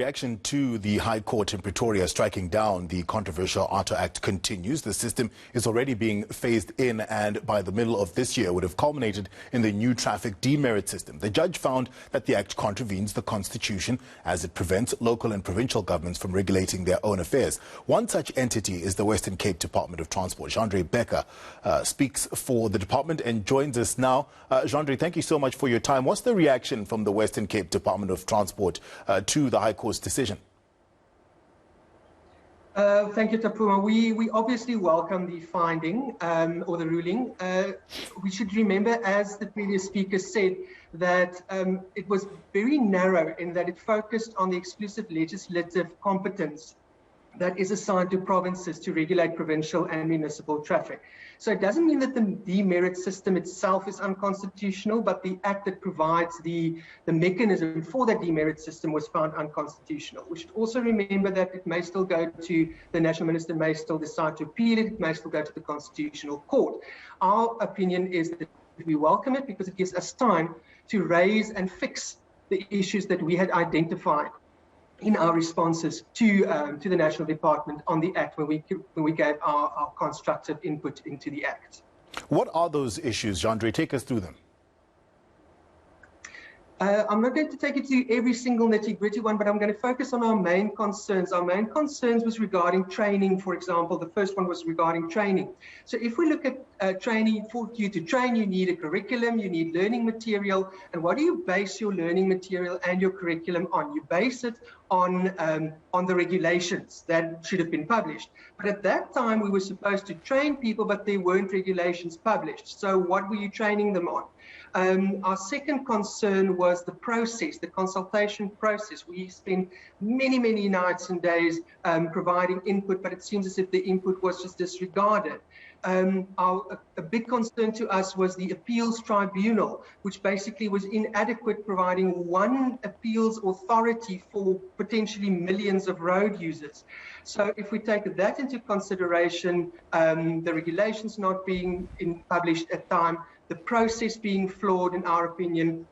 Reaction to the High Court in Pretoria striking down the controversial AARTO Act continues. The system is already being phased in and by the middle of this year would have culminated in the new traffic demerit system. The judge found that the act contravenes the Constitution as it prevents local and provincial governments from regulating their own affairs. One such entity is the Western Cape Department of Transport. Jandré Bakker speaks for the department and joins us now. Jandré, thank you so much for your time. What's the reaction from the Western Cape Department of Transport to the High Court decision? Thank you, Tapuma. We obviously welcome the finding or the ruling. We should remember, as the previous speaker said, that it was very narrow in that it focused on the exclusive legislative competence that is assigned to provinces to regulate provincial and municipal traffic. So it doesn't mean that the demerit system itself is unconstitutional, but the act that provides the mechanism for that demerit system was found unconstitutional. We should also remember that it may still go to the National Minister, may still decide to appeal it, it may still go to the Constitutional Court. Our opinion is that we welcome it because it gives us time to raise and fix the issues that we had identified in our responses to the National Department on the Act when we gave our constructive input into the Act. What are those issues, Jandré? Take us through them. I'm not going to take you to every single nitty-gritty one, but I'm going to focus on our main concerns. Our main concerns was regarding training, for example. The first one was regarding training. So if we look at training, for you to train, you need a curriculum, you need learning material. And what do you base your learning material and your curriculum on? You base it on the regulations that should have been published. But at that time, we were supposed to train people, but there weren't regulations published. So what were you training them on? Our second concern was the process, the consultation process. We spent many nights and days providing input, but it seems as if the input was just disregarded. A big concern to us was the appeals tribunal, which basically was inadequate, providing one appeals authority for potentially millions of road users. So if we take that into consideration, the regulations not being published at time, the process being flawed, in our opinion,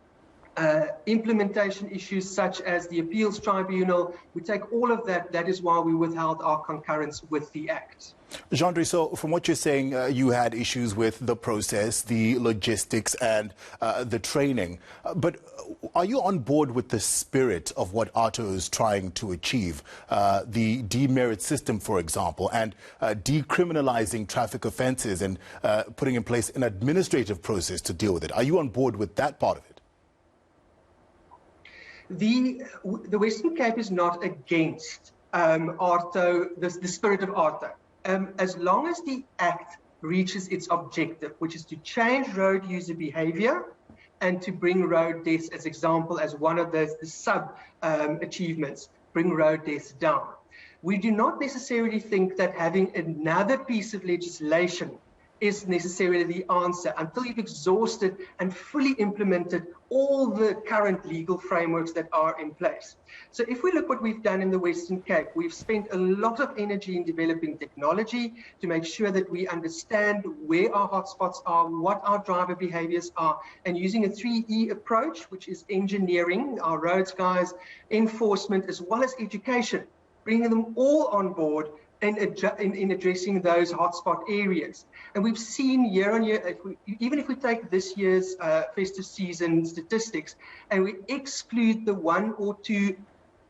implementation issues such as the appeals tribunal, we take all of that. That is why we withheld our concurrence with the Act. Jandré, so from what you're saying, you had issues with the process, the logistics and the training. But are you on board with the spirit of what AARTO is trying to achieve? The demerit system, for example, and decriminalizing traffic offences and putting in place an administrative process to deal with it. Are you on board with that part of it? The Western Cape is not against AARTO, the spirit of AARTO. As long as the Act reaches its objective, which is to change road user behavior and to bring road deaths, as example, as one of the sub-achievements, bring road deaths down. We do not necessarily think that having another piece of legislation is necessarily the answer until you've exhausted and fully implemented all the current legal frameworks that are in place. So if we look what we've done in the Western Cape, we've spent a lot of energy in developing technology to make sure that we understand where our hotspots are, what our driver behaviors are, and using a 3E approach, which is engineering, our roads guys, enforcement, as well as education, bringing them all on board in addressing those hotspot areas. And we've seen year on year, even if we take this year's festive season statistics and we exclude the one or two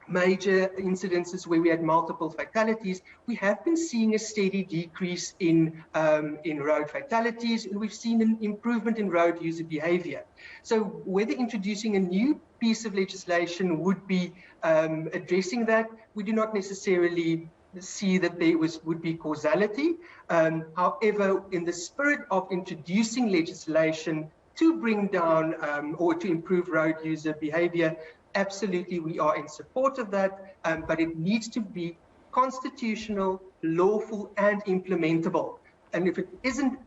major incidences where we had multiple fatalities, we have been seeing a steady decrease in road fatalities, and we've seen an improvement in road user behavior. So whether introducing a new piece of legislation would be addressing that, we do not necessarily see that there would be causality. However, in the spirit of introducing legislation to bring down or to improve road user behavior, absolutely we are in support of that, but it needs to be constitutional, lawful and implementable. And if it isn't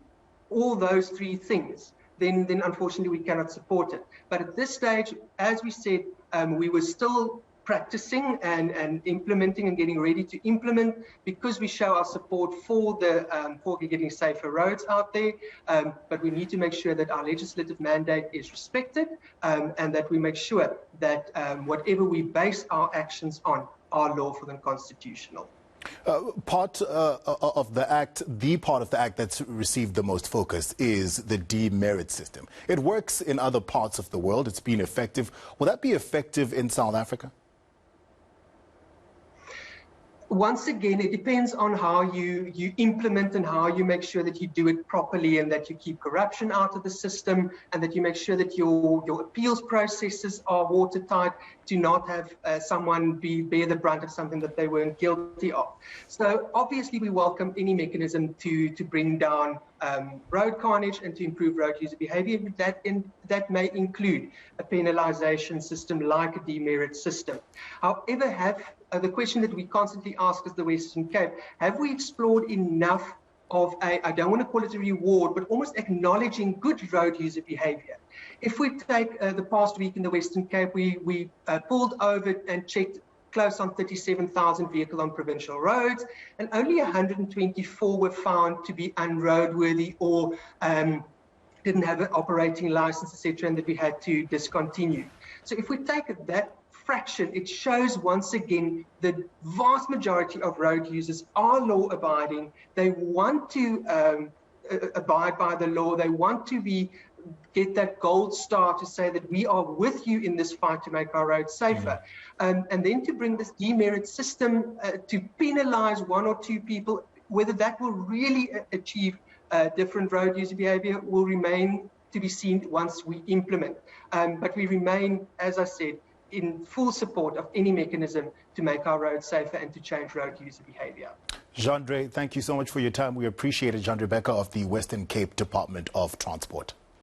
all those three things, then unfortunately we cannot support it. But at this stage, as we said, we were still practicing and implementing and getting ready to implement, because we show our support for getting safer roads out there. But we need to make sure that our legislative mandate is respected, and that we make sure that whatever we base our actions on are lawful and constitutional. Part of the act that's received the most focus is the demerit system. It works in other parts of the world. It's been effective. Will that be effective in South Africa? Once again, it depends on how you implement and how you make sure that you do it properly, and that you keep corruption out of the system, and that you make sure that your appeals processes are watertight, to not have someone bear the brunt of something that they weren't guilty of. So obviously we welcome any mechanism to bring down road carnage and to improve road user behavior. That may include a penalization system like a demerit system. However, the question that we constantly ask as the Western Cape, have we explored enough of I don't want to call it a reward, but almost acknowledging good road user behavior? If we take the past week in the Western Cape, we pulled over and checked close on 37,000 vehicles on provincial roads, and only 124 were found to be unroadworthy or didn't have an operating license, etc., and that we had to discontinue. So if we take that fraction, it shows once again the vast majority of road users are law-abiding. They want to abide by the law. They want to get that gold star to say that we are with you in this fight to make our roads safer. And then to bring this demerit system to penalize one or two people, whether that will really achieve different road user behavior will remain to be seen once we implement. But we remain, as I said, in full support of any mechanism to make our roads safer and to change road user behavior. Jandré, thank you so much for your time. We appreciate it. Jandré Bakker of the Western Cape Department of Transport.